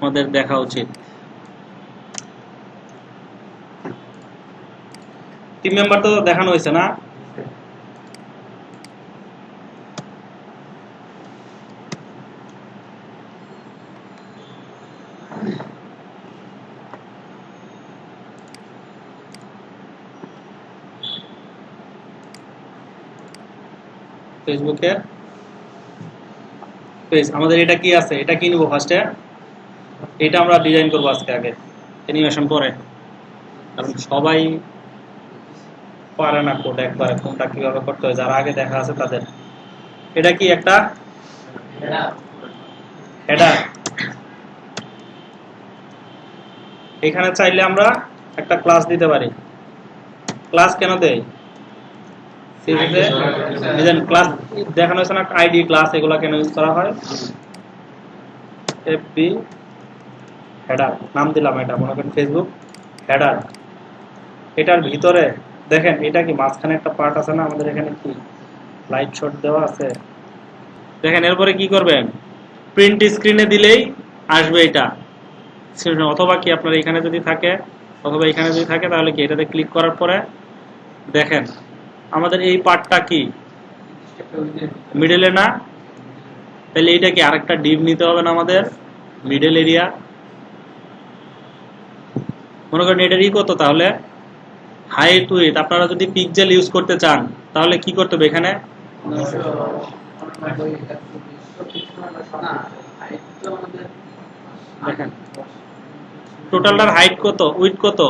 আমাদের দেখা উচিত। টিম মেম্বার তো দেখানো হয়েছে না? ফেসবুকের পেজ আমাদের এটা কি আছে, এটা কি নিব ফার্স্টে? এটা আমরা ডিজাইন করবো আজকে, আগে অ্যানিমেশন পরে, কারণ সবাই পারে না কোড একবারে কোনটা কিভাবে করতে হয়, যারা আগে দেখা আছে তাদের। এটা কি একটা হেডার। এখানে চাইলে আমরা একটা ক্লাস দিতে পারি। ক্লাস কেন দেই? ক্লাস দেখানো হয়েছে না, আইডি ক্লাস, এগুলা কেন ইউজ করা হয়? এফবি হেডার নাম দিলাম, এটা মনে করেন ফেসবুক হেডার। এটার ভিতরে দেখেন, এটা কি মাঝখানে একটা পার্ট আছে না আমাদের, এখানে কি লাইট শট দেওয়া আছে দেখেন। এরপরে কি করবেন, প্রিন্ট স্ক্রিনে দিলেই আসবে এটা, অথবা কি আপনার এখানে যদি থাকে, অথবা এখানে যদি থাকে, তাহলে কি এটাতে ক্লিক করার পরে দেখেন আমাদের এই পার্টটা কি মিডলে না, তাহলে এইটা কি আরেকটা ডিভ নিতে হবে না আমাদের, মিডল এরিয়া। মনে করেন এটারই কত, তাহলে হাইট উইথ, আপনারা যদি পিক্সেল ইউজ করতে চান তাহলে কি করতে হবে, এখানে দেখেন টোটালটার হাইট কত, উইথ কত,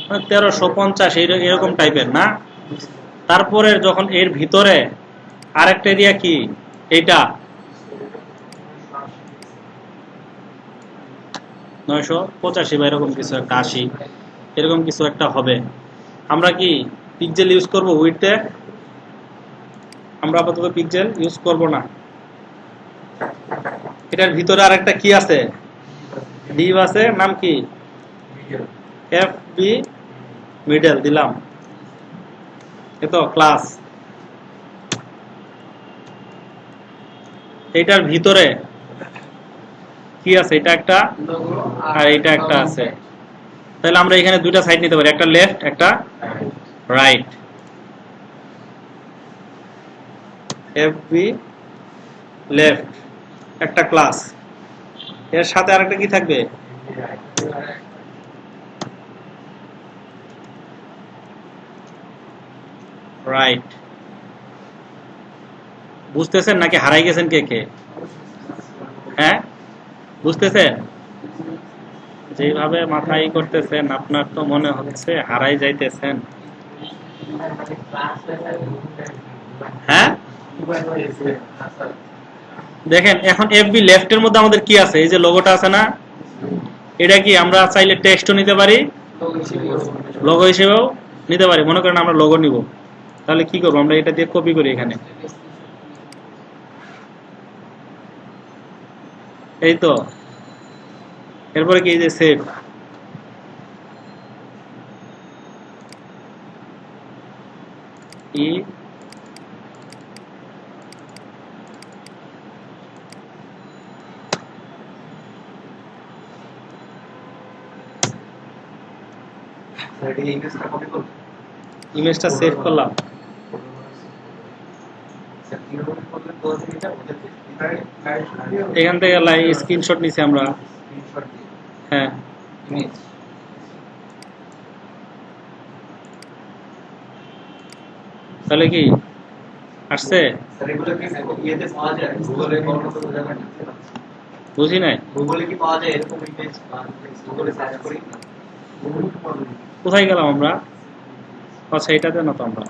1350 এরকম টাইপের না। তারপরে যখন এর ভিতরে আরেকটা এরিয়া কি, এইটা 985 বা এরকম কিছু একটা, 80 এরকম কিছু একটা হবে। আমরা কি পিক্সেল ইউজ করব উইথে? আমরা আপাতত পিক্সেল ইউজ করব না। এটার ভিতরে আরেকটা কি আছে, ডিভ আছে, নাম কি এফবি মিডল দিলাম, এতো ক্লাস। এটার ভিতরে কি আছে, এটা একটা আর এটা একটা আছে। তাহলে আমরা এখানে দুইটা সাইড নিতে পারি, একটা লেফট একটা রাইট। এফবি লেফট একটা ক্লাস, এর সাথে আরেকটা কি থাকবে, রাইট। বুঝতেছেন নাকি হারাই গেছেন কে কে? হ্যাঁ বুঝতেছেন? যেভাবে মাথায় করতেছেন আপনার তো মনে হচ্ছে হারাই যাইতেছেন। হ্যাঁ দেখেন এখন এফবি লেফটের মধ্যে আমাদের কি আছে, এই যে লোগোটা আছে না, এটা কি আমরা চাইলে টেক্সটও নিতে পারি, লোগো হিসেবেও নিতে পারি। মনে করেন আমরা লোগো নিব, তাহলে কি করবো, আমরা এটা দিয়ে কপি করি এখানে, এই তো। এরপরে কি, এই যে সেভ, ই ইমেজটা সেভ করলাম। এখান থেকে স্ক্রিনশট নিছি আমরা। হ্যাঁ তাহলে কি আসছে, বুঝি নাই কোথায় গেলাম আমরা? আচ্ছা এটাতে না তো, আমরা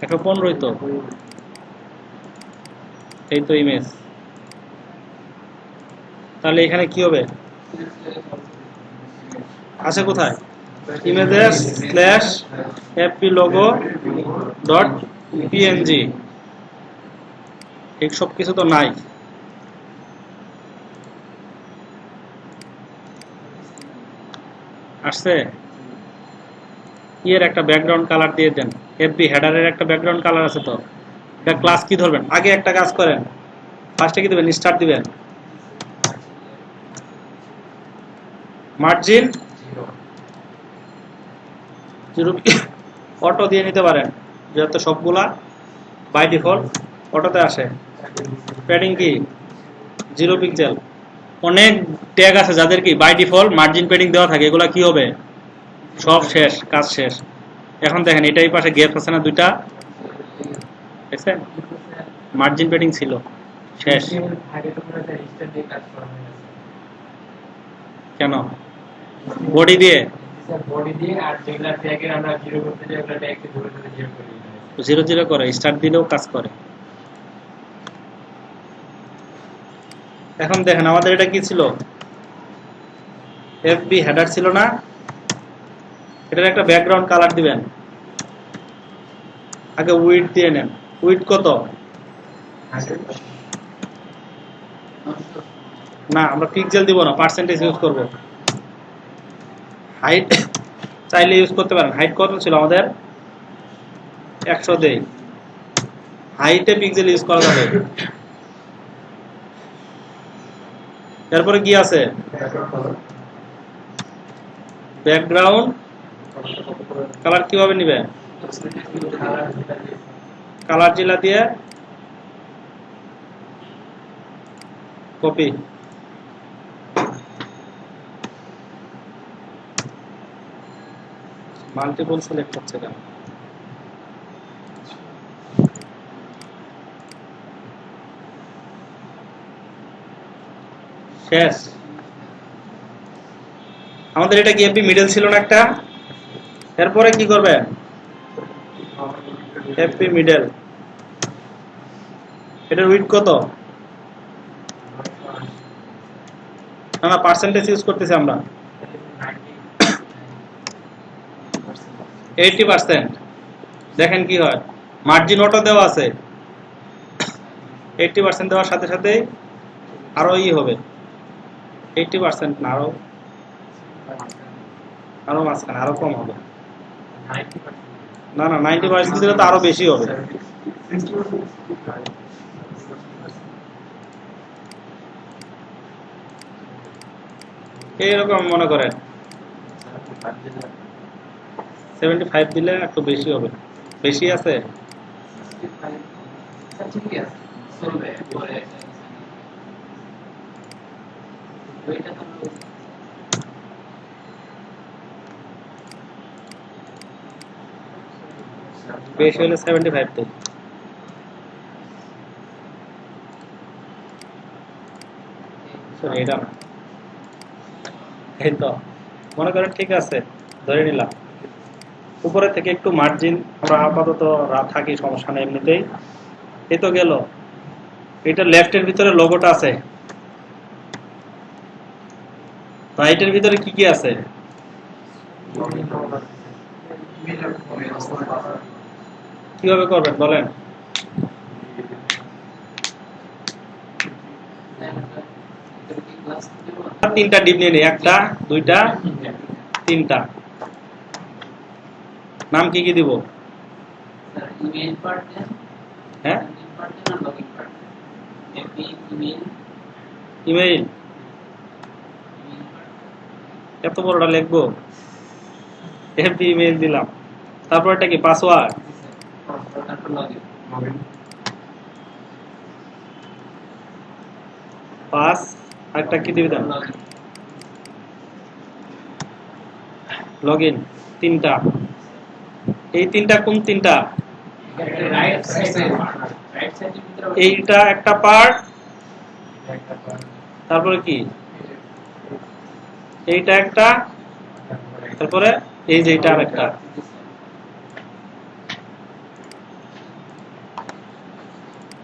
115 তো, এই তো ইমেজ। তাহলে এখানে কি হবে, আছে কোথায়, ইমেজের slash FP logo dot PNG, এই সব কিছু তো নাই। আসছে, এর একটা ব্যাকগ্রাউন্ড কালার দিয়ে দেন, এফবি হেডারের একটা ব্যাকগ্রাউন্ড কালার আছে তো। এটা ক্লাস কি ধরবেন, আগে একটা কাজ করেন, ফার্স্টে কি দিবেন? স্টার দিবেন। মার্জিন 0 অটো দিয়ে নিতে পারেন, যেহেতু সবগুলা বাই ডিফল্ট অটোতে আসে। প্যাডিং কি 0 পিক্সেল। অনেক ট্যাগ আছে যাদের কি বাই ডিফল্ট মার্জিন প্যাডিং দেওয়া থাকে, এগুলা কি হবে? সব শেষ, কাজ শেষ। এখন দেখেন এটাই পাশে গ্যাপ আছে না দুইটা, দেখছেন? মার্জিন প্যাডিং ছিল, শেষ। কেন? বডি দিয়ে আর যেগুলা ট্যাগের আমরা জিরো করতে যাই ওগুলা ট্যাগকে ধরে ধরে জিরো করে দিই, জিরো জিরো করে স্টার্ট দিলেও কাজ করে। এখন দেখেন আমাদের এটা কি ছিল? এফবি হেডার ছিল না? এটার একটা ব্যাকগ্রাউন্ড কালার দিবেন। আগে উইডথ দিয়ে নেন। উইডথ কত? না, আমরা পিক্সেল দিব না, পার্সেন্টেজ ইউজ করব। হাইট চাইলে ইউজ করতে পারেন। হাইট কত ছিল আমাদের? 100 দেই। হাইটে পিক্সেল ইউজ করা যাবে। এরপরে কি আছে? ব্যাকগ্রাউন্ড কালার কিভাবে নিবেন? কালার জিলা দিয়ে কপি। মাল্টিপল সিলেক্ট হচ্ছে কেন? শেষ। আমাদের এটা কি এফবি মিডল ছিল না একটা? এরপরে কি করবেন? FB middle. এটার উইডথ কত? না, পার্সেন্টেজ ইউজ করতেছি আমরা। 80%। দেখেন কি হয়, মার্জিন অটো দেওয়া আছে। 80% দেওয়ার সাথে সাথে আরো হবে 80% না, আরো মাঝখানে আরো কম হবে। না না, 90% দিলে তো আরো বেশি হবে। এইরকম মনে করেন 75 দিলে একটু বেশি হবে। বেশি আছে? বেশি হলে 75 দেই। এটা না, এই তো মনে করেন ঠিক আছে, ধরে নিলাম। উপরে থেকে একটু মার্জিন আমরা আপাতত থাকি, সমস্যা নেই এমনিতেই। এই তো গেল। এটা লেফটের ভিতরে লোগোটা আছে, রাইটের ভিতরে কি কি আছে? কিভাবে করবেন বলেন? তিনটা ডিপ নিয়ে নিই, একটা দুইটা তিনটা। নাম কি কি দিব? হ্যাঁ, ইমেইল। এত বড়টা লিখবো? এফবি ইমেইল দিলাম। তারপর এটা কি? পাসওয়ার্ড। পাস একটা কি দিবেন? লগইন। তিনটা। এই তিনটা কোন তিনটা? এইটা একটা পার্ট, তারপরে কি এইটা একটা, তারপরে এই যে এইটা আরেকটা।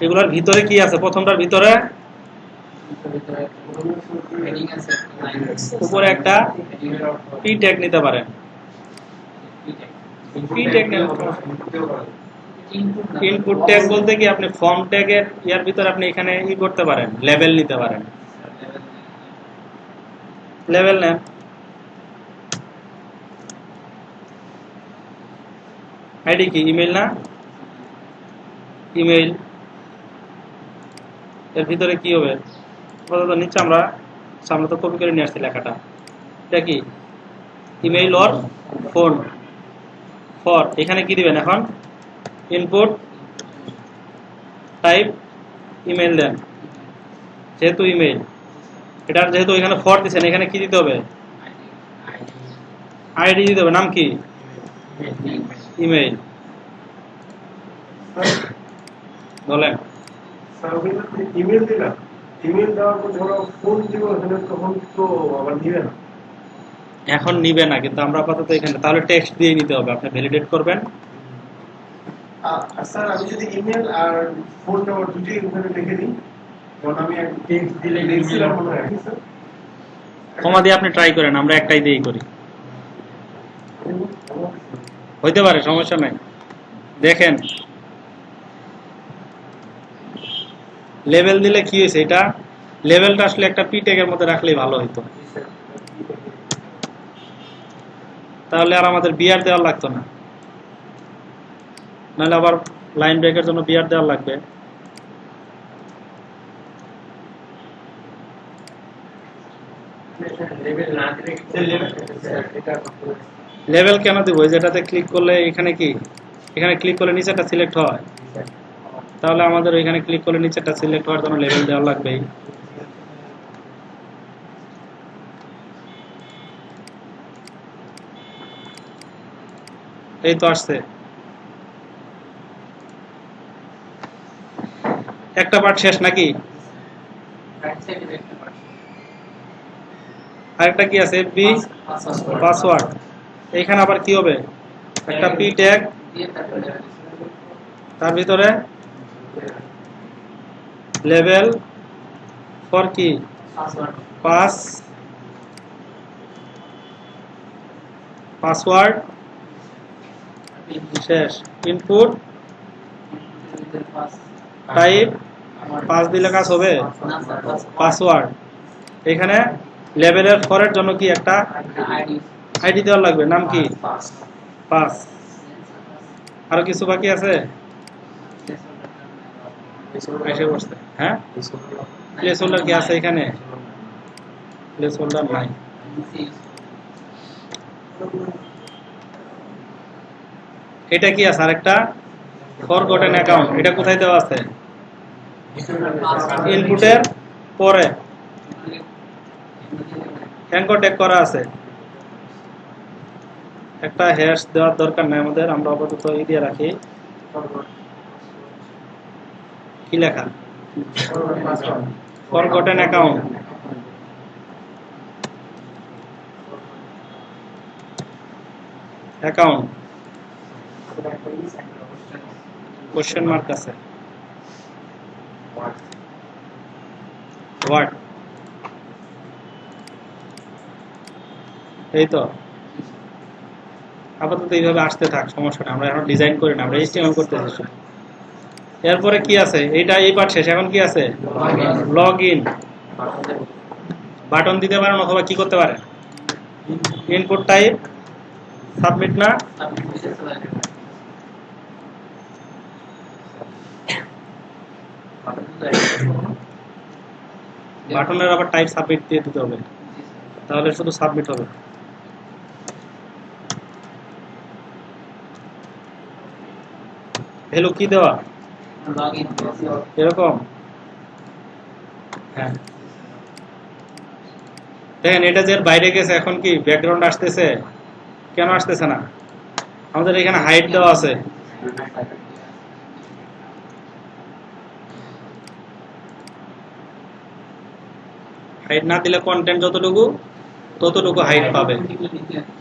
এগুলোর ভিতরে কি আছে? প্রথমটার ভিতরে উপরে একটা পি ট্যাগ নিতে পারেন। পি ট্যাগ ইনপুট ট্যাগ বলতে কি আপনি ফর্ম ট্যাগের ইয়ার ভিতরে আপনি এখানে ই করতে পারেন, লেভেল নিতে পারেন। লেভেল নেন। আইডি কি? ইমেইল না? ইমেইল। এর ভিতরে কি হবে? আপাতত নিচে আমরা সামনে তো কপি করে নিয়ে আসছি লেখাটা। এটা কি ইমেইল অর ফোন ফর, এখানে কি দিবেন এখন? ইনপুট টাইপ ইমেইল দেন, যেহেতু ইমেইল, এটার যেহেতু এখানে ফর দিচ্ছেন, এখানে কি দিতে হবে? আইডি দিতে হবে। নাম কি? ইমেইল। বলেন। ইমেল দিলাম, ইমেল দেওয়ার পর ধরো ফোন দিব, তখন তো আবার দিবে না। এখন নিবে না, কিন্তু আমরা আপাতত এখানে তাহলে টেক্সট দিয়ে নিতে হবে। আপনি ভ্যালিডেট করবেন। স্যার আমি যদি ইমেল আর ফোন নাম্বার দুটোই ওখানে লিখে দিই, তখন আমি এক টেক্সট দিলে লিখছিলাম মনে হয় স্যার। কমা দিয়ে আপনি ট্রাই করেন, আমরা একটাই দিয়েই করি। হইতে পারে, সমস্যা নাই। দেখেন লেভেল দিলে কি হয়েছে, এটা লেভেলটা আসলে একটা পি ট্যাগের মধ্যে রাখলেই ভালো হইতো, তাহলে আর আমাদের বিআর দেওয়ার লাগতো না। নাহলে আবার লাইন ব্রেকের জন্য বিআর দেওয়ার লাগবে। লেভেল কেন দিব? যেটাতে ক্লিক করলে এখানে কি, এখানে ক্লিক করলে নিচেটা সিলেক্ট হয়, তাহলে আমাদের ওইখানে ক্লিক করলে নিচেটা সিলেক্ট হওয়ার জন্য লেভেল দেওয়া লাগবেই। এই তো আসছে একটা পার্ট শেষ নাকি? আরেকটা কি আছে? FB password. এইখানে আবার কি হবে? একটা পি ট্যাগ, তার ভিতরে লেভেল ফর কি পাসওয়ার্ড শেষ, ইনপুট টাইপ পাস দিলে কাজ হবে পাসওয়ার্ড। এখানে লেভেলের ফরের জন্য কি একটা আইডি দেওয়া লাগবে, নাম কি? পাস। আরো কিছু বাকি আছে? এসে বসছে। হ্যাঁ, প্লেস হোল্ডার কি আছে এখানে? প্লেস হোল্ডার নাই। এটা কি আছে? আরেকটা ফরগটেন অ্যাকাউন্ট। এটা কোথায় দেওয়া আছে? ইনপুটের পরে অ্যাঙ্কর ট্যাগ করা আছে। একটা হ্যাশ দেওয়ার দরকার নাই আমাদের, আমরা আপাতত এই দিয়ে রাখি। কি লেখা? Forgotten account. Account question mark আছে। হোয়াট? এই তো আপাতত এইভাবে আসতে থাক, সমস্যা না। আমরা এখন ডিজাইন করি না, আমরা এইচটিএমএল করতেছি। এরপরে কি আছে? এইটা এই পার্ট শেষ। এখন কি আছে? Log in. বাটন দিতে পারেন অথবা কি করতে পারেন? ইনপুট টাইপ সাবমিট না? বাটনের আবার টাইপ সাবমিট দিয়ে দিতে হবে, তাহলে শুধু সাবমিট হবে। ভ্যালু কি দেওয়া? এরকম। হ্যাঁ, দেখেন এটা যে বাইরে গেছে, এখন কি ব্যাকগ্রাউন্ড আসতেছে? কেন আসতেছে না? আমাদের এখানে হাইট দেওয়া আছে। হাইট না দিলে কন্টেন্ট যতটুকু ততটুকু হাইট পাবে,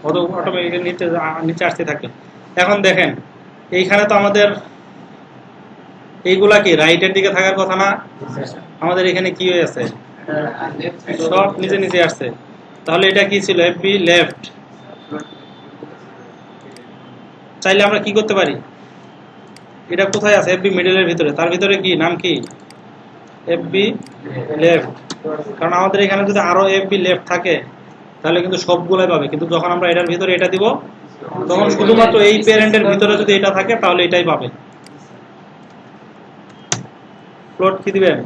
অটোমেটিক্যালি নিচে আসতে থাকে। এখন দেখেন এইখানে তো আমাদের এইগুলা কি রাইটের দিকে থাকার কথা না? আমাদের এখানে কি হয়ে আছে? সব নিচে নিচে আসছে। তাহলে এটা কি ছিল? FB left. চাইলে আমরা কি করতে পারি? এটা কোথায় আছে? এফবি মিডলের ভিতরে। তার ভিতরে কি নাম কি? FB left. কারণ আমাদের এখানে যদি আরো এফবি লেফট থাকে তাহলে কিন্তু সবগুলাই পাবে, কিন্তু যখন আমরা এটার ভিতরে এটা দিব তখন শুধুমাত্র এই প্যারেন্টের ভিতরে যদি এটা থাকে তাহলে এটাই পাবে। ফ্লোট কি দিবেন?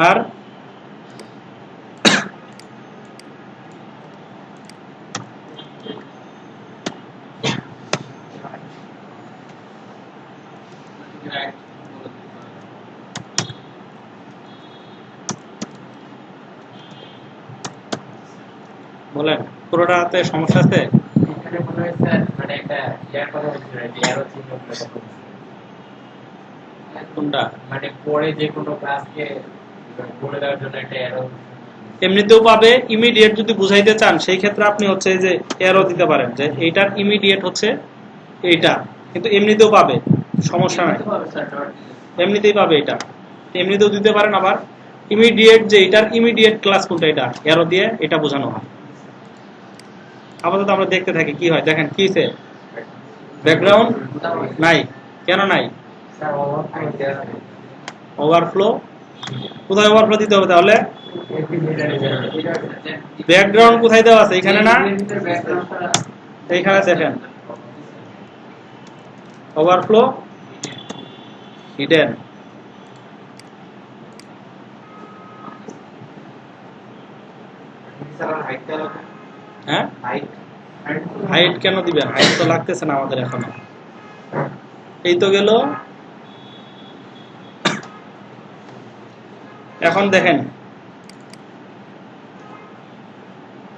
আর বলেন, পুরোটাতে সমস্যা আছে? এখানে মনে হয় স্যার মানে একটা ইয়া করা হয়েছিল, এরো চিহ্ন কোনটা? মানে পরে যে কোনো ক্লাসকে বলে দেওয়ার জন্য একটা এরো। এমনিতেও পাবে। ইমিডিয়েট যদি বুঝাইতে চান সেই ক্ষেত্রে আপনি হচ্ছে যে এরো দিতে পারেন যে এইটার ইমিডিয়েট হচ্ছে এইটা, কিন্তু এমনিতেও পাবে, সমস্যা নাই, এমনিতেই পাবে। এটা এমনিতেও দিতে পারেন। আবার ইমিডিয়েট যে এটার ইমিডিয়েট ক্লাস কোনটা, এটা এরো দিয়ে এটা বোঝানো হয়। আপাতত আমরা দেখতে থাকি কি হয়। দেখেন কি হয়েছে, ব্যাকগ্রাউন্ড নাই। কেন নাই? ওভারফ্লো। কোথায় ওভারফ্লো দিতে হবে তাহলে? ব্যাকগ্রাউন্ড কোথায় দেওয়া আছে? এখানে না, এইখানে দেখেন ওভারফ্লো হিডেন। হ্যাঁ, হাইট কেন দিবেন? হাইট তো লাগতেছে না আমাদের এখনো। এই তো গেল। এখন দেখেন,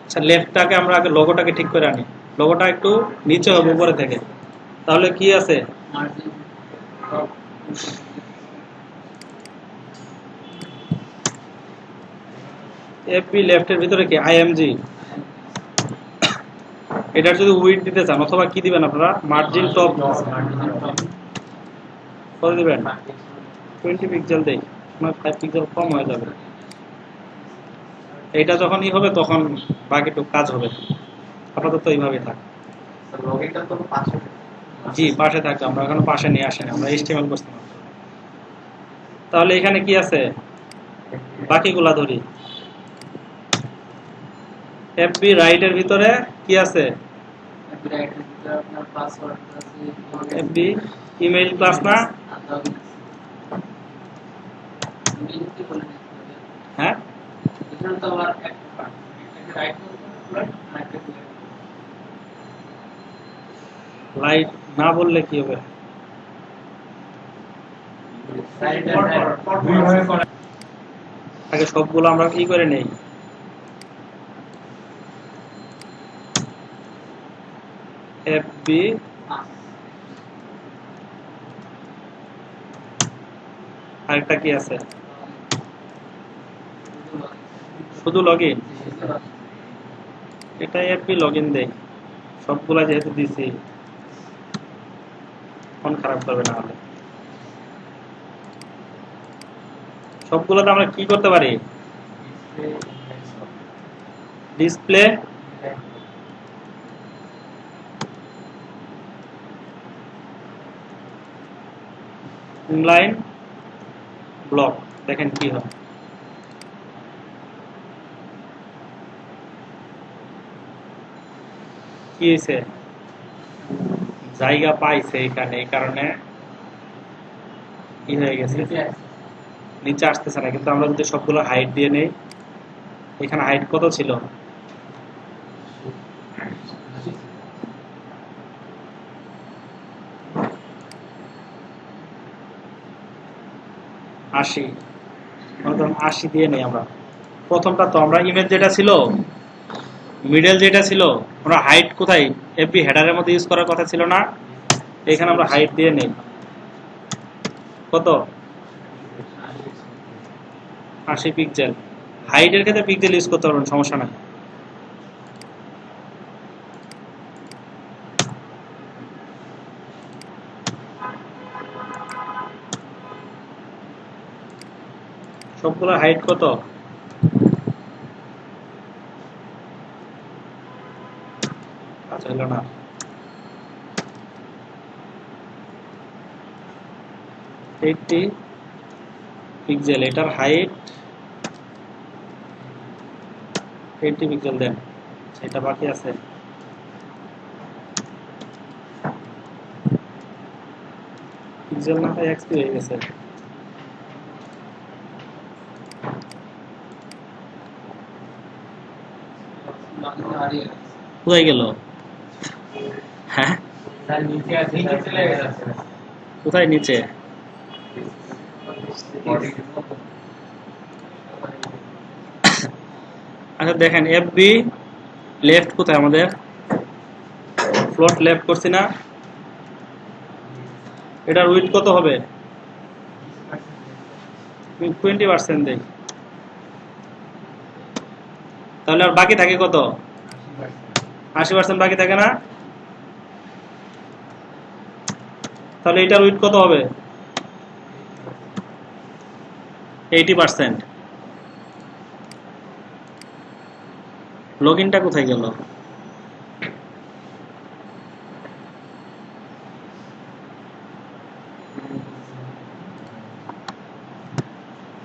আচ্ছা লেফটটাকে আমরা আগে লোগোটাকে ঠিক করে আনি। লোগোটা একটু নিচে হবে উপরে থেকে। তাহলে কি আছে? এফবি লেফটের ভিতরে কি আইএমজি। এটার যদি উইডথ দিতে চান অথবা কি দিবেন আপনারা, মার্জিন টপ কত দিবেন? 20 পিক্সেল দেই, 5 পিক্সেল কম হয়ে যাবে। এটা যখন ই হবে তখন বাকিটুকু কাজ হবে। আপাতত এইভাবে থাক। জি, পাশে থাকবে। আমরা এখনো পাশে নিয়ে আসেনি, আমরা HTML করছি মাত্র। তাহলে এখানে কি আছে, বাকিগুলা ধরি। এফবি রাইটের ভিতরে কি আছে? এফবি ইমেইল ক্লাস না? হ্যাঁ, লাইট না বললে কি হবে? আগে সবগুলো আমরা কি করে নেই। এফবি আরেকটা কি আছে? শুধু লগইন। এটাই এফবি লগইন দেই। সবগুলা যেহেতু দিছি, ফোন খারাপ করবে না হলে। সবগুলোতে আমরা কি করতে পারি? Display inline block. দেখেন কি হয়। কি হয়েছে? জায়গা পাইছে এখানে, এই কারণে কি হয়ে গেছে, নিচে আসতেছে না। কিন্তু আমরা যদি সবগুলো হাইট দিয়ে নেই, এখানে হাইট কত ছিল? 80। 80 দিয়ে নেই আমরা। প্রথমটা তো আমরা ইমেজ যেটা ছিল, মিডল যেটা ছিল, আমরা হাইট কোথায় এফবি হেডারের মধ্যে ইউজ করার কথা ছিল না? এখানে আমরা হাইট দিয়ে নেই। কত? 80 পিক্সেল। হাইটের ক্ষেত্রে পিক্সেল ইউজ করতে পারবেন, সমস্যা নাই। সবগুলো হাইট কত? আচ্ছা, হলো না। 80 পিক্সেল। এটার হাইট 80 পিক্সেল দেন। সেটা বাকি আছে। পিক্সেল না হয় এক্সপি হয়ে গেছে। কোথায় গেল? হ্যাঁ স্যার নিচে আছে, নিচে চলে গেছে। কোথায় নিচে? আচ্ছা দেখেন এফবি লেফট কোথায় আমাদের? ফ্লোট লেফট করছি না? এটার উইথ কত হবে? 20% দেই, তাহলে আর বাকি থাকে কত? 80% বাকি থাকে না? তাহলে এটার উইথ কত হবে? 80%। লগইনটা কোথায় গেল?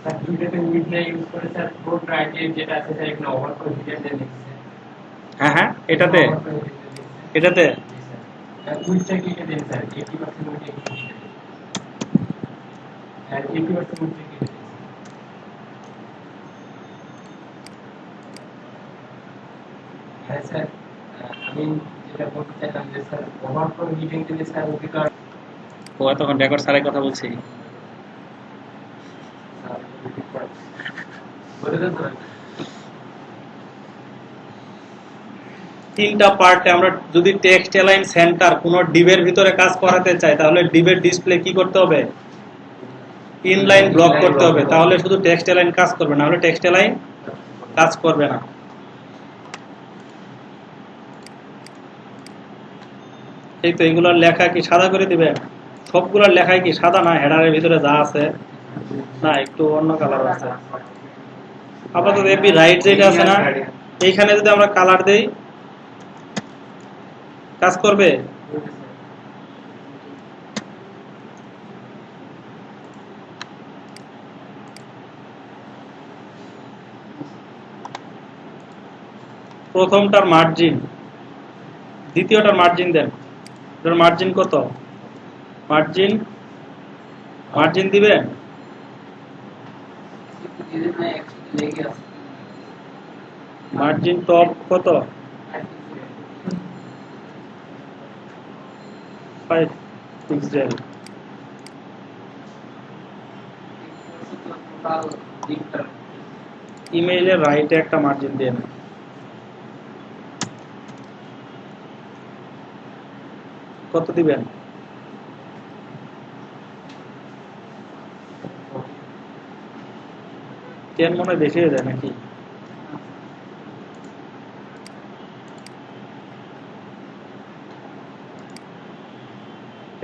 স্যার দুইটাতে উইথ ইউজ করে স্যার ফ্লোট রাইটে যেটা আছে স্যার এখানে ওভার করে হিডেন লিখছে। হ্যাঁ হ্যাঁ এটাতে এটাতে উইথটা কি এটা দেন স্যার 80% উইথ এটা দিন। আর 80% উইথ কি দেন? হ্যাঁ স্যার আমি যেটা বলতে চাইলাম যে স্যার ওভার করে হিডেন দিলে স্যার অধিকার ও তখন রেকর্ড ছাড়াই কথা বলছি। বলে দেন স্যার। তিনটা পার্টে আমরা যদি টেক্সট অ্যালাইন সেন্টার কোন ডিভের ভিতরে কাজ করাতে চাই তাহলে ডিভের ডিসপ্লে কি করতে হবে? ইনলাইন ব্লক করতে হবে, তাহলে শুধু টেক্সট অ্যালাইন কাজ করবে, না হলে টেক্সট অ্যালাইন কাজ করবে না। এই তো এগুলোর লেখা কি সাদা করে দিবেন? সবগুলোর লেখাই কি সাদা না? হেডারের ভিতরে যা আছে না একটু অন্য কালার আছে। আপাতত এপি রাইট যেটা আছে না এইখানে যদি আমরা কালার দেই কাজ করবে? প্রথমটার মার্জিন, দ্বিতীয়টার মার্জিন দেন। এটার মার্জিন কত? মার্জিন মার্জিন দিবেন? মার্জিন টপ কত? 5 পিক্সেল। ইমেইলের রাইটে একটা মার্জিন দেন। কত দিবেন? টেন মনে হয় বেশি হয়ে যায় নাকি?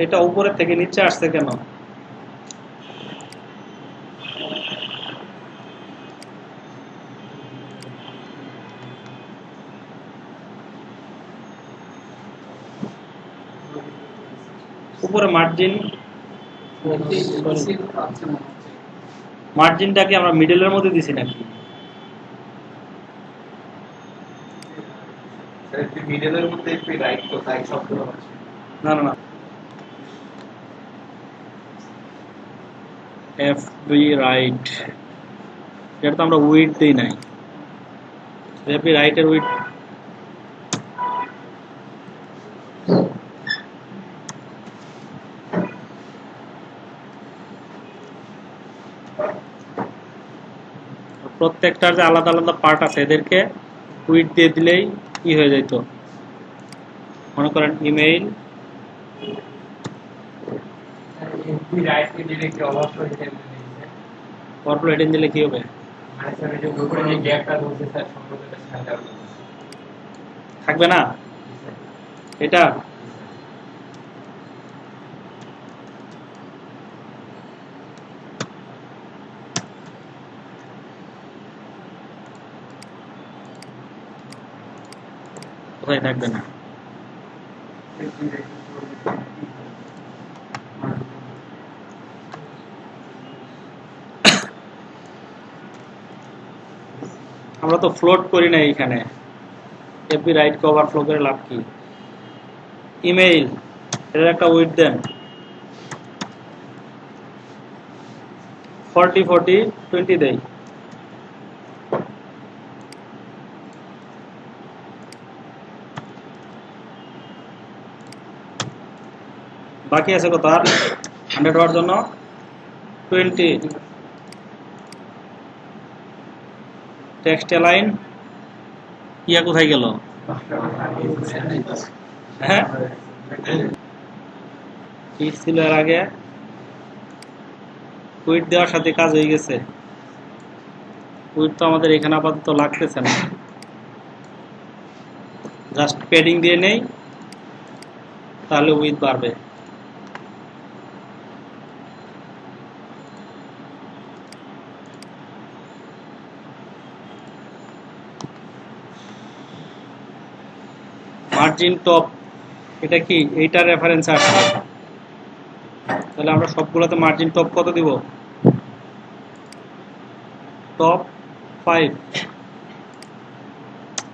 এটা উপরের থেকে নিচে আসছে কেন? উপরে মার্জিন, মার্জিনটা কি আমরা মিডলের মধ্যে দিছি নাকি? মিডলের মধ্যে একটু রাইট তো তাই সবগুলো আছে। না না না, এফবি রাইট এটা তো আমরা উইড দেই নাই। এফবি রাইটের উইড প্রত্যেকটার যে আলাদা আলাদা পার্ট আছে এদেরকে উইড দিয়ে দিলেই কি হয়ে যেত? মনে করেন ইমেইল রাইটে দিলে কি ওভার করে হিডেন লিখছে? ওভারফ্লো হেডিং দিলে কি হবে? মানে স্যার এই যে উপরে যে গ্যাপটা ধরছে স্যার সম্পূর্ণটা সাদা হবে। থাকবে না এটা? কোথায় থাকবে না? আমরা তো ফ্লোট করি না এখানে। এফবি রাইট কে ওভারফ্লো করে লাভ কি? ইমেইল এর একটা উইড দেন। 40 40 20 দেই। বাকি আছে কত আর 100 হওয়ার জন্য 20। টেক্সট অ্যালাইন ইয়া কোথায় গেল? হ্যাঁ কি ছিল এর আগে? উইড দেওয়ার সাথে কাজ হয়ে গেছে। উইড তো আমাদের এখানে আপাতত লাগতেছে না, জাস্ট পেডিং দিয়ে নেই, তাহলে উইড বাড়বে। মার্জিন টপ এটা কি? এইটার রেফারেন্স আসছে, তাহলে আমরা সবগুলোতে মার্জিন টপ কত দিব? টপ 5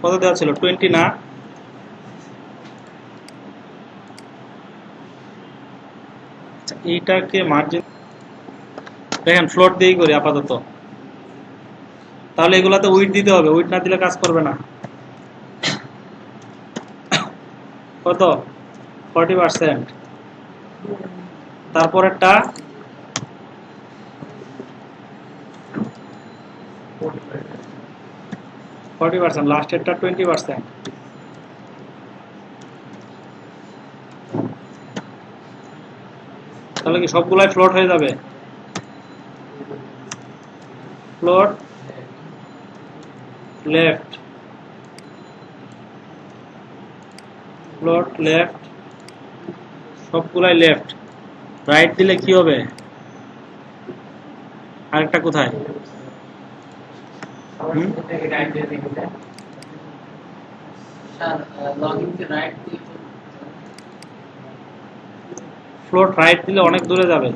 কত দেওয়া ছিল? 20 না? আচ্ছা, এইটাকে মার্জিন দেখেন ফ্লোট দিয়েই করি আপাতত, তাহলে এগুলাতে উইড দিতে হবে, উইড না দিলে কাজ করবে না। কত? 40%। তারপরেরটা 40%, লাস্টেরটা 20%। তাহলে কি সবগুলাই ফ্লোট হয়ে যাবে? ফ্লোট লেফট, ফ্লোট লেফট, সবগুলাই লেফট। রাইট দিলে কি হবে? আরেকটা কোথায়? ফ্লোট রাইট দিলে অনেক দূরে যাবে।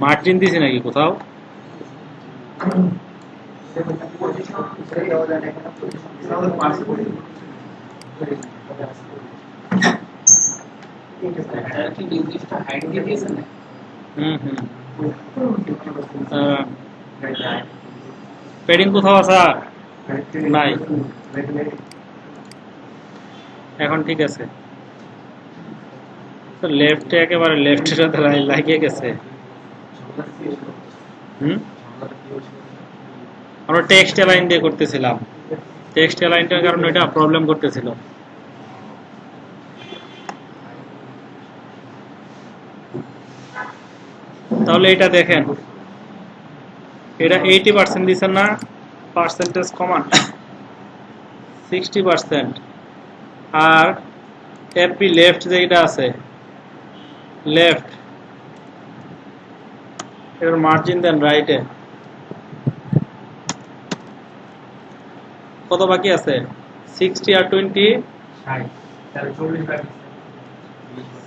মার্জিন দিছি নাকি কোথাও? পেডিং কোথাও আছে? নাই, এখন ঠিক আছে। তো লেফটে একেবারে লেফটের সাথে লাগিয়ে গেছে। আমরা টেক্সট অ্যালাইন দিয়ে করতেছিলাম, টেক্সট অ্যালাইনটার কারণে এটা প্রবলেম করতেছিল। তাহলে এটা দেখেন, এটা 80% দিচ্ছেন না, পার্সেন্টেজ কমান 60%। আর এফবি লেফট যেটা আছে, লেফট এর মার্জিন দেন রাইটে। কত বাকি আছে? 60 আর 20,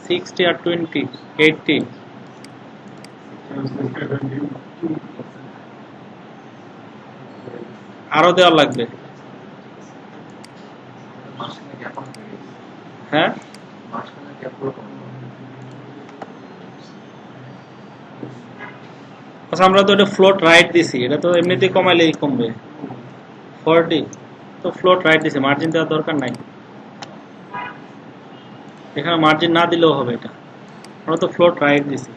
60 আর 20 80। আরো দেওয়া লাগবে। হ্যাঁ আচ্ছা, আমরা তো এটা ফ্লোট রাইট দিছি, এটা তো এমনিতেই কমাইলেই কমবে 40, তো ফ্লোট রাইট দিছি, মার্জিন দেওয়ার দরকার নাই। এখানে মার্জিন না দিলেও হবে, এটা আমরা তো ফ্লোট রাইট দিছি।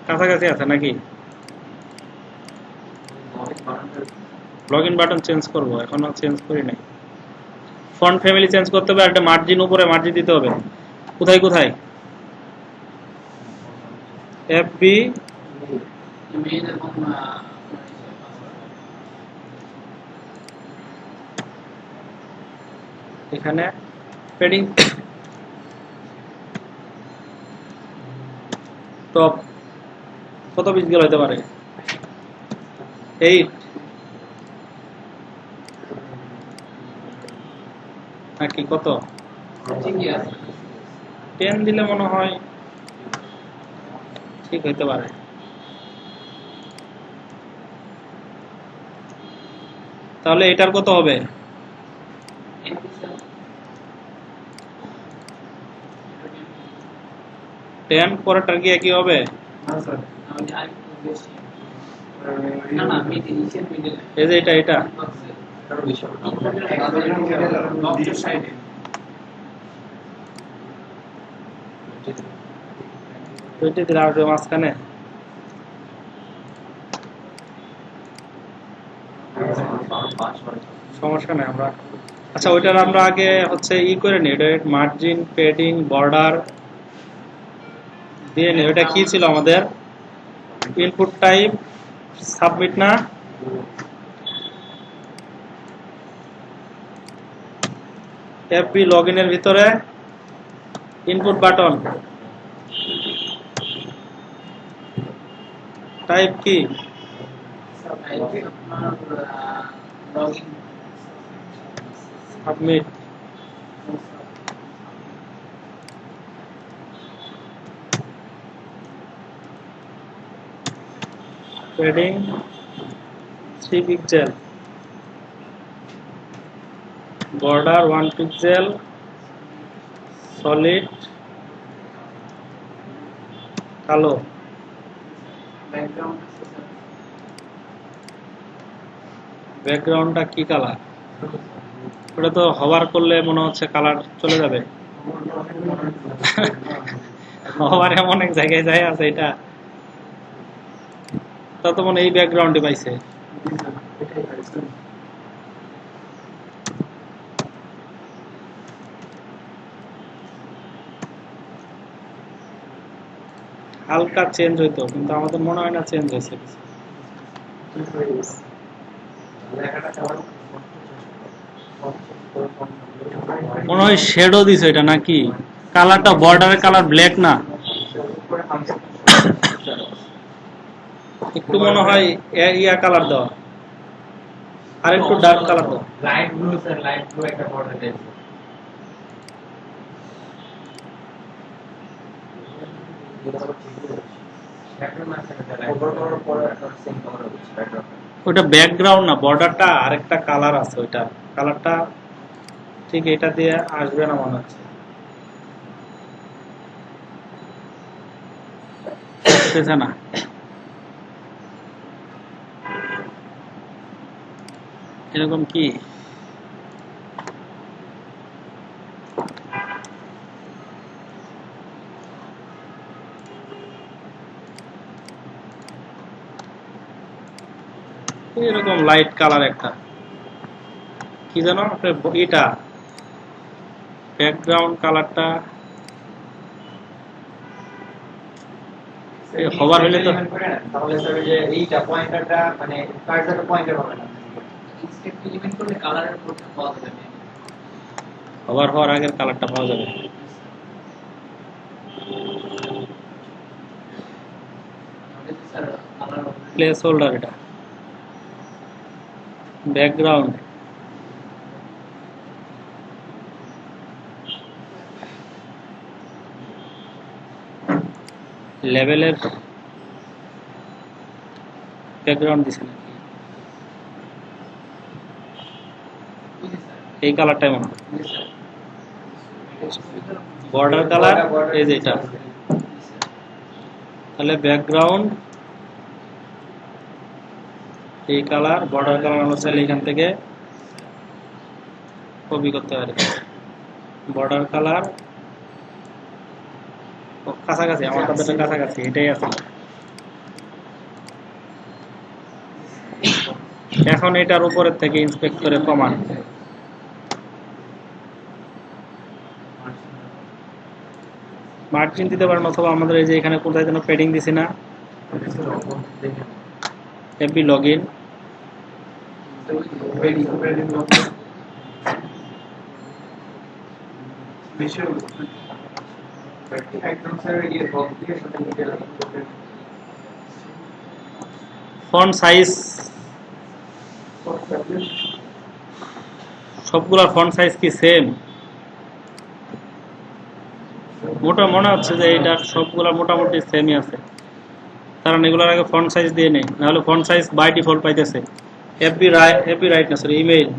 কাছাকাছি আছে নাকি? লগ ইন বাটন চেঞ্জ করবো, এখনো চেঞ্জ করি নাই। ফন্ট ফ্যামিলি চেঞ্জ করতে হবে, আর একটা মার্জিন উপরে মার্জিন দিতে হবে। কোথায় কোথায়? এফবি এখানে পেডিং টপ কত পিস গেল হতে পারে? 8। নাকি কত? ঠিকই আছে 10 দিলে মনে হয় ঠিক হইতে পারে। তাহলে এটার কত হবে? এমপি স্যার 10 পরেরটার কি একই হবে? না স্যার আমাদের আরেকটু বেশি না না মিডিল নিচের মিডিল এই যে এটা লফটের সাইডে 20 দিলে আসবে মাঝখানে। সমস্যা নেই আমরা, আচ্ছা ওইটার আমরা আগে হচ্ছে করে নিই, এটা মার্জিন, পেডিং, বর্ডার দিয়ে নিই। ওটা কি ছিল আমাদের? ইনপুট টাইপ সাবমিট না? এফবি লগইনের ভিতরে ইনপুট বাটন টাইপ কি? Login submit. Padding 3 pixel, border 1 pixel, solid কালো। ব্যাকগ্রাউন্ড ব্যাকগ্রাউন্ডটা কি কালার? ওটা তো হভার করলে মনে হচ্ছে কালার চলে যাবে। হভার এমন এক জায়গায় যায় আছে, এটা তা তো মনে হয় এই ব্যাকগ্রাউন্ডে পাইছে। হালকা চেঞ্জ হইতো, কিন্তু আমাদের মনে হয় না চেঞ্জ হয়েছে। মনে হয় শেডো দিছে এটা নাকি? কালারটা বর্ডারের কালার ব্ল্যাক না, একটু মনে হয় ইয়া কালার দেওয়া, আর একটু ডার্ক কালার দেওয়া। Light blue sir, light blue একটা বর্ডার দিয়েছে ওটা ব্যাকগ্রাউন্ড না, বর্ডারটা আরেকটা কালার আছে, ওইটা কালারটা ঠিক এটা দিয়ে আসবে না মনে হচ্ছে। আসতেছে না। এরকম কি? এরকম লাইট কালার একটা কি জানো এটা ব্যাকগ্রাউন্ড কালারটা হবার হইলে তো তাহলে স্যার যে এইটা পয়েন্টারটা মানে কার্সারটা পয়েন্টার হবে না ইনস্টেন্ট এলিমেন্ট করলে কালারের কোডটা পাওয়া যাবে হবার হওয়ার আগের কালারটা পাওয়া যাবে। স্যার কালার প্লেস হোল্ডার, এটা ব্যাকগ্রাউন্ড লেভেলের ব্যাকগ্রাউন্ড দিছে নাকি? এই কালারটাই মনে হয় বর্ডার কালার, এই যে এটা। তাহলে ব্যাকগ্রাউন্ড এই কালার, বর্ডার কালার অনুসারে এখান থেকে কপি করতে পারে। বর্ডার কালার কাছাকাছি, আমার কথাটা কাছাকাছি, এটাই আছে। এখন এটার উপরের থেকে ইন্সপেক্ট করে কমান মার্জিন দিতে পারেন, অথবা আমাদের এই যে এখানে কোথায় যেন পেডিং দিছি না, এফবি লগইন ফন্ট সাইজ, সবগুলোর ফন্ট সাইজ কি সেম? মোটা মনে হচ্ছে যে এইটার সবগুলা মোটামুটি সেমই আছে, কারণ এগুলোর আগে ফন্ট সাইজ দিয়ে নেই, নাহলে ফন্ট সাইজ বাই ডিফল্ট পাইতেছে। এফবি রাইট না সরি, ইমেইল।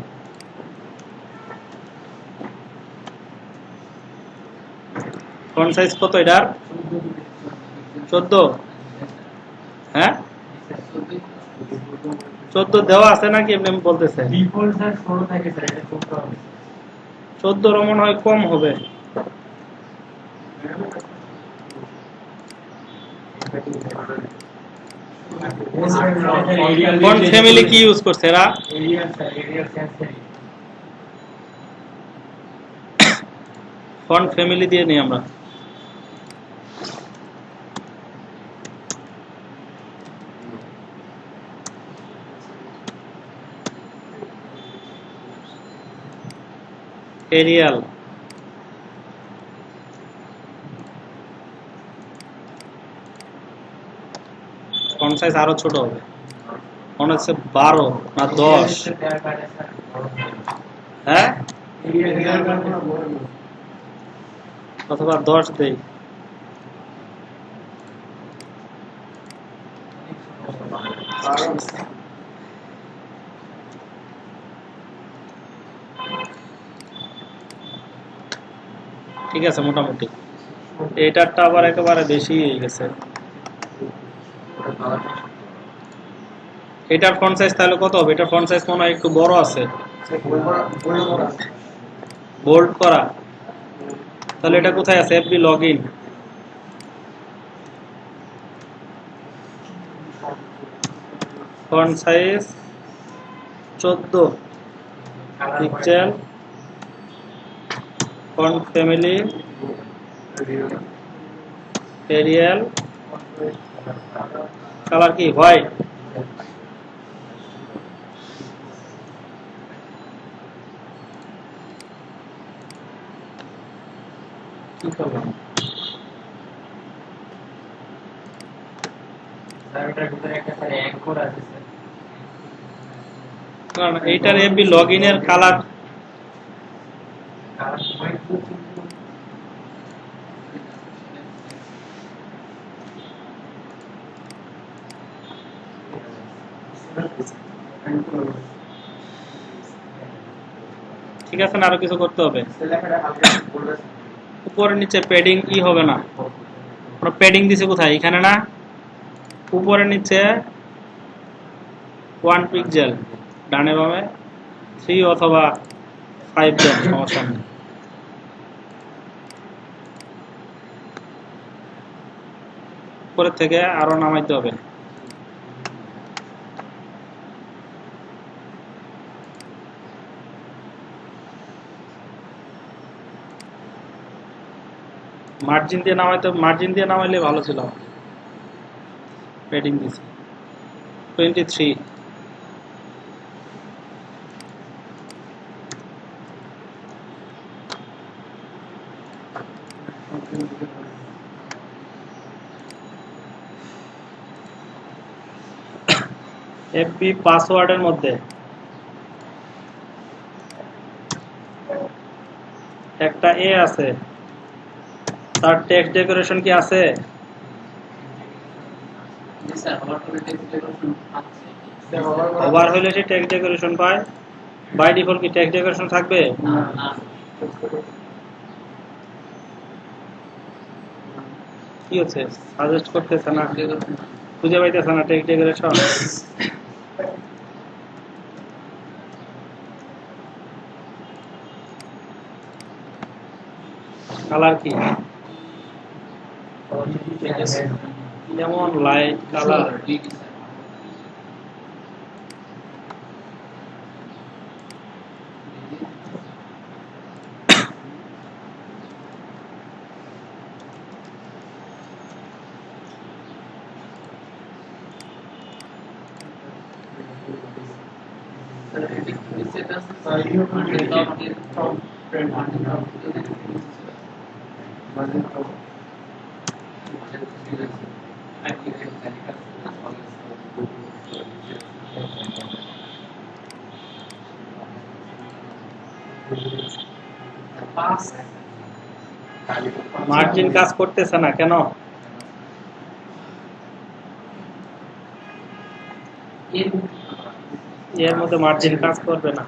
ফন্ট সাইজ কত এটার? 14। হ্যাঁ 14 দেওয়া আছে নাকি এমনি বলতেছে? ডিফল্ট স্যার 16 থাকে স্যার, এটা 14 হবে। 14 মনে হয় কম হবে। ফন্ট ফ্যামিলি কি ইউজ করছে এরা? Arial sir, Arial sans serif. Font family দিয়ে নেই আমরা। এরিয়াল ফন্ট সাইজ আরো ছোট হবে, মনে হচ্ছে 12 না 10। হ্যাঁ অথবা 10 দেই। ঠিক আছে মোটামুটি। এটারটা আবার একেবারে বেশি হয়ে গেছে। এটার ফন্ট সাইজ তাহলে কত হবে? এটার ফন্ট সাইজ মনে হয় একটু বড় আছে, বোল্ড করা। তাহলে এটা কোথায় আছে? FB login. Font size 14 pixel, font family Arial, colour কি হোয়াইট। কি করলাম? স্যার এটার ভিতরে একটা স্যার অ্যাঙ্কর আছে স্যার। কারণ এইটার এফবি লগইনের কালার কালার হোয়াইট কিন্তু ঠিক আছে না, আরো কিছু করতে হবে। উপরে নিচে প্যাডিং ই হবে না, প্যাডিং দিছে কোথায়? এখানে না, উপরে নিচে 1 পিক্সেল, ডানে বামে 3 অথবা 5 দেন, সমস্যা নেই। উপরের থেকে আরো নামাইতে হবে। মার্জিন দিয়ে নামাইলে ভালো ছিল। প্যাডিং দিছে 23। এফবি পাসওয়ার্ডের মধ্যে একটা এ আছে, তার টেক্সট ডেকোরেশন কি আছে? ওভার হইলে সে টেক্সট ডেকোরেশন পায়। বাই ডিফল্ট কি টেক্সট ডেকোরেশন থাকবে? কি হচ্ছে? সাজেস্ট করতেছে না, খুঁজে পাইতেছে না টেক্সট ডেকোরেশন। কালার কি? যেমন লাইট কালার। মার্জিন কাজ করতেছে না কেন? এর মধ্যে মার্জিন কাজ করবে না।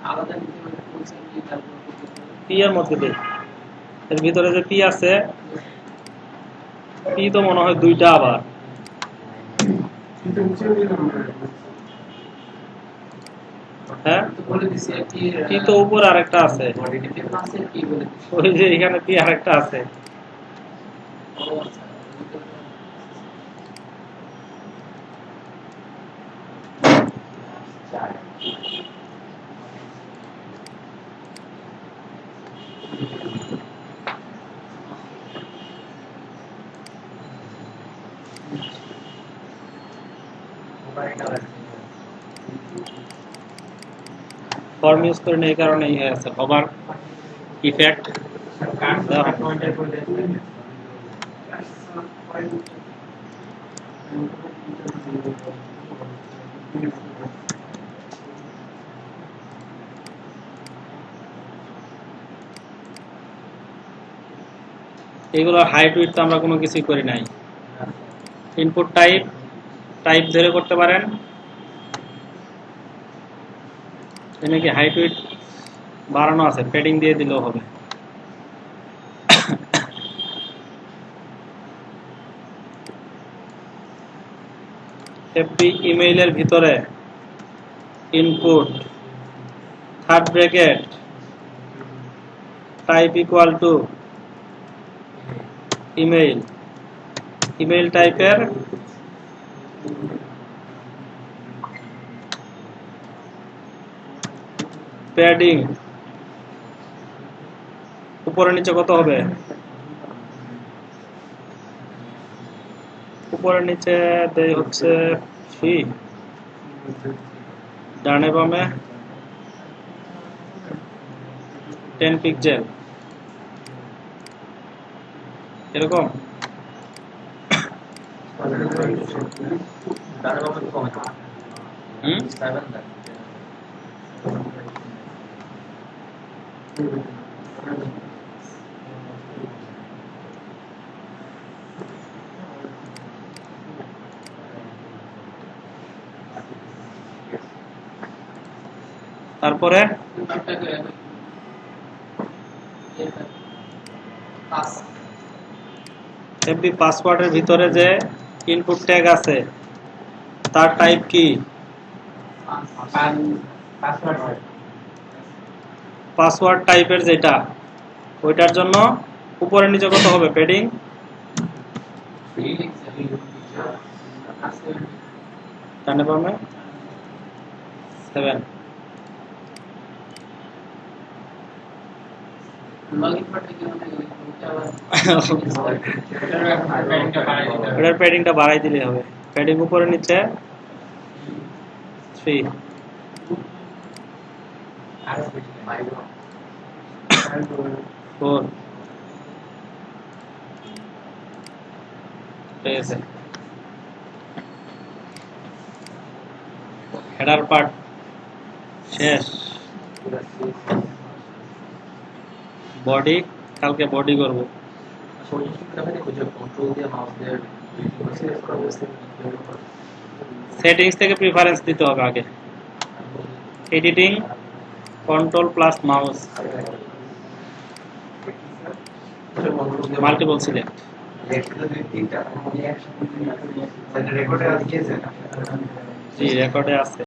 আলাদা নিতে মানে ফুলসাইড দিয়ে তারপর পি এর মধ্যে দেই, এর ভিতরে যে পি আছে, পি তো মনে হয় দুইটা আবার। কিন্তু মুছে দিলাম না। হ্যাঁ, তো বলে দিছি কি পি তো উপরে আরেকটা আছে, আছে কি বলে দিছি ওই যে এখানে পি আরেকটা আছে। ও আচ্ছা ফর্ম ইউজ করে এই কারণে এই হয়ে আছে, হবার ইফেক্ট। এগুলো হাইট উইডথ আমরা কোনো কিছুই করি নাই। ইনপুট টাইপ, টাইপ ধরে করতে পারেন। এখানে কি হাইট উইডথ বাড়ানো আছে, প্যাডিং দিয়ে দিলেও হবে। এফবি ইমেইলের ভিতরে input third bracket type equal to email, email টাইপের প্যাডিং উপরে নিচে কত হবে? উপরে নিচে দেই হচ্ছে 3, ডানে বামে 10 পিক্সেল এরকম। হুম, তারপরে এফবি পাসওয়ার্ডের ভিতরে যে ইনপুট ট্যাগ আছে তার টাইপ কি? পাসওয়ার্ড টাইপের যেটা, ওইটার জন্য উপরে নিচে কত হবে প্যাডিং? ডানে বামে 7। এটার প্যাডিংটা বাড়াই দিলে হবে। প্যাডিং উপরে নিচে 3, 4 পেয়েছে। হেডার পার্ট শেষ। বডি কালকে বডি করব। সেটিংস থেকে প্রিফারেন্স দিতে হবে আগে। Editing control plus mouse, multiple select. জি রেকর্ডে আছে।